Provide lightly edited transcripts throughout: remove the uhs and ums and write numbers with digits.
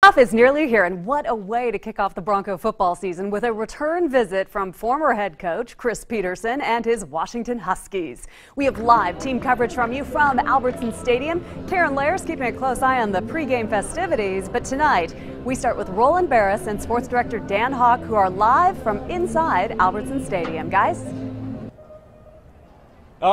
Kickoff is nearly here, and what a way to kick off the Bronco football season with a return visit from former head coach Chris Petersen and his Washington Huskies. We have live team coverage from you from Albertson Stadium. Karen Lair's keeping a close eye on the pregame festivities, but tonight we start with Roland Barris and sports director Dan Hawk, who are live from inside Albertson Stadium. Guys?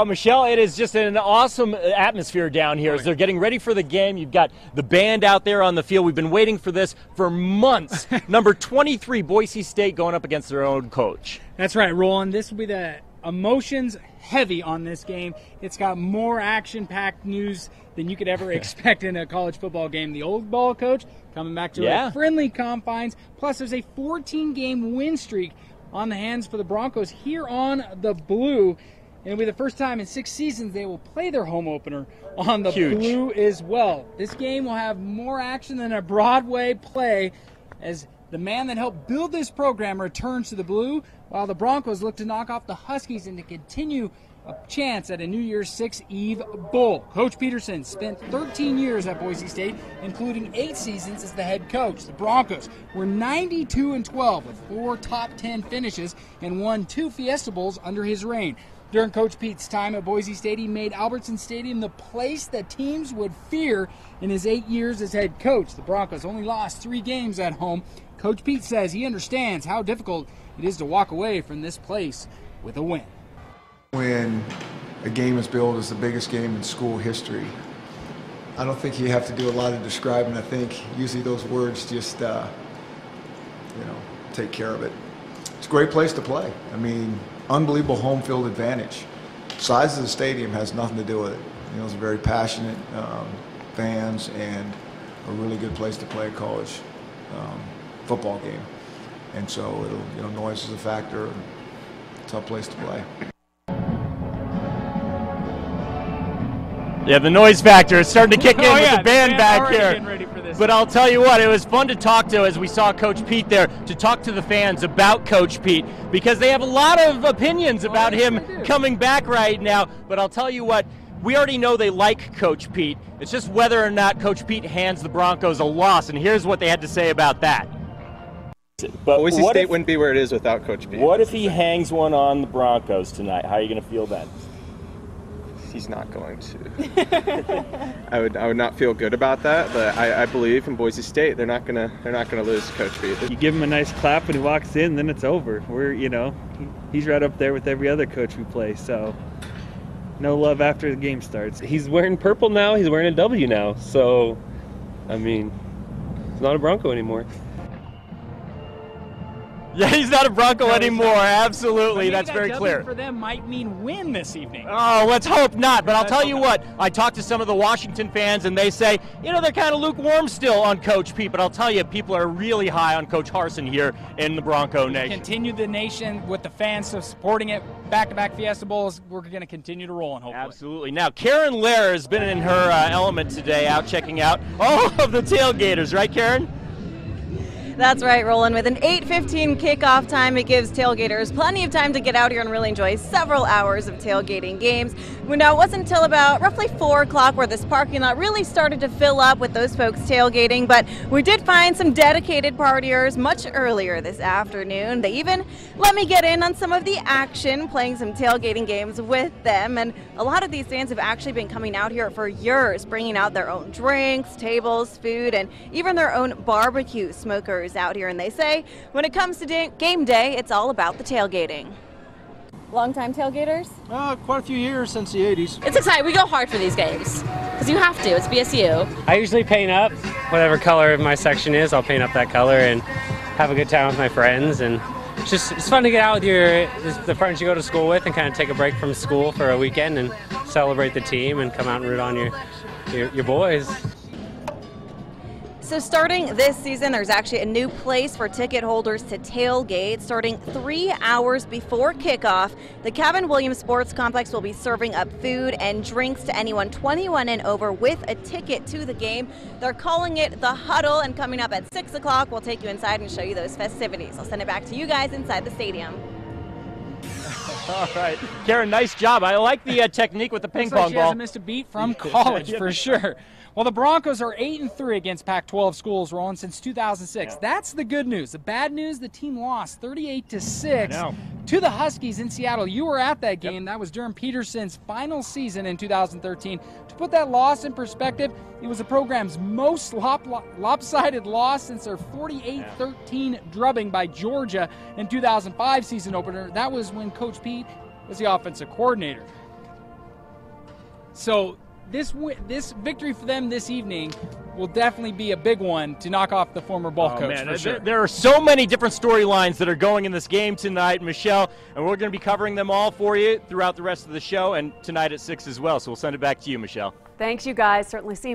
Michelle, it is just an awesome atmosphere down here as they're getting ready for the game. You've got the band out there on the field. We've been waiting for this for months. Number 23, Boise State, going up against their own coach. That's right, Roland. This will be the emotions heavy on this game. It's got more action-packed news than you could ever expect in a college football game. The old ball coach coming back to a friendly confines. Plus, there's a 14-game win streak on the hands for the Broncos here on the Blue. It'll be the first time in 6 seasons they will play their home opener on the Blue as well. This game will have more action than a Broadway play as the man that helped build this program returns to the Blue, while the Broncos look to knock off the Huskies and to continue a chance at a New Year's Six Eve Bowl. Coach Petersen spent 13 years at Boise State, including 8 seasons as the head coach. The Broncos were 92-12 with 4 top 10 finishes and won 2 Fiesta Bowls under his reign. During Coach Pete's time at Boise State, he made Albertson Stadium the place that teams would fear in his 8 years as head coach. The Broncos only lost 3 games at home. Coach Pete says he understands how difficult it is to walk away from this place with a win. When a game is billed as the biggest game in school history, I don't think you have to do a lot of describing. I think usually those words just, take care of it. It's a great place to play. I mean, unbelievable home field advantage. Size of the stadium has nothing to do with it. It's a very passionate fans and a really good place to play a college football game. And so noise is a factor. Tough place to play. Yeah, the noise factor is starting to kick in with the band back here. Ready for this. But I'll tell you what, it was fun to talk to, as we saw Coach Pete there, to talk to the fans about Coach Pete, because they have a lot of opinions about him coming back right now. But I'll tell you what, we already know they like Coach Pete. It's just whether or not Coach Pete hands the Broncos a loss, and here's what they had to say about that. But Boise State wouldn't be where it is without Coach Pete. What if he hangs one on the Broncos tonight? How are you going to feel then? He's not going to. I would not feel good about that, but I believe in Boise State they're not gonna lose Coach Pete. You give him a nice clap when he walks in, then it's over. He's right up there with every other coach we play. So no love after the game starts. He's wearing purple now. He's wearing a W now. So I mean, he's not a Bronco anymore. Yeah, he's not a Bronco anymore. Absolutely, that's very clear. For them might mean win this evening. Oh, let's hope not. But I'll tell you what, I talked to some of the Washington fans, and they say, they're kind of lukewarm still on Coach Pete. But I'll tell you, people are really high on Coach Harsin here in the Bronco Nation. Continue the nation with the fans supporting it. Back-to-back Fiesta Bowls. We're going to continue to roll on, hopefully. Absolutely. Now, Karen Lair has been in her element today, out checking out all of the tailgaters, right, Karen? That's right, Roland. With an 8:15 kickoff time, it gives tailgaters plenty of time to get out here and really enjoy several hours of tailgating games. Now, it wasn't until about roughly 4 o'clock where this parking lot really started to fill up with those folks tailgating, but we did find some dedicated partiers much earlier this afternoon. They even let me get in on some of the action, playing some tailgating games with them, and a lot of these fans have actually been coming out here for years, bringing out their own drinks, tables, food, and even their own barbecue smokers out here, and they say when it comes to game day, it's all about the tailgating. Long-time tailgaters? Quite a few years, since the 80s. It's exciting. We go hard for these games because you have to. It's BSU. I usually paint up whatever color my section is. I'll paint up that color and have a good time with my friends, and it's fun to get out with the friends you go to school with and kind of take a break from school for a weekend and celebrate the team and come out and root on your boys. So starting this season, there's actually a new place for ticket holders to tailgate. Starting 3 hours before kickoff, the Kevin Williams Sports Complex will be serving up food and drinks to anyone 21 and over with a ticket to the game. They're calling it the Huddle, and coming up at 6 o'clock, we'll take you inside and show you those festivities. I'll send it back to you guys inside the stadium. All right. Karen, nice job. I like the technique with the ping pong She ball. hasn't missed a beat from college, for sure. Well, the Broncos are 8-3 against Pac-12 schools, Roland, since 2006. That's the good news. The bad news, the team lost 38-6 to the Huskies in Seattle. You were at that game. That was during Peterson's final season in 2013. To put that loss in perspective, it was the program's most lopsided loss since their 48-13 drubbing by Georgia in 2005 season opener. That was when Coach Pete was the offensive coordinator. So this victory for them this evening will definitely be a big one to knock off the former ball coach. Man, for sure. There are so many different storylines that are going in this game tonight, Michelle, and we're going to be covering them all for you throughout the rest of the show and tonight at 6 as well. So we'll send it back to you, Michelle. Thanks, you guys. Certainly seems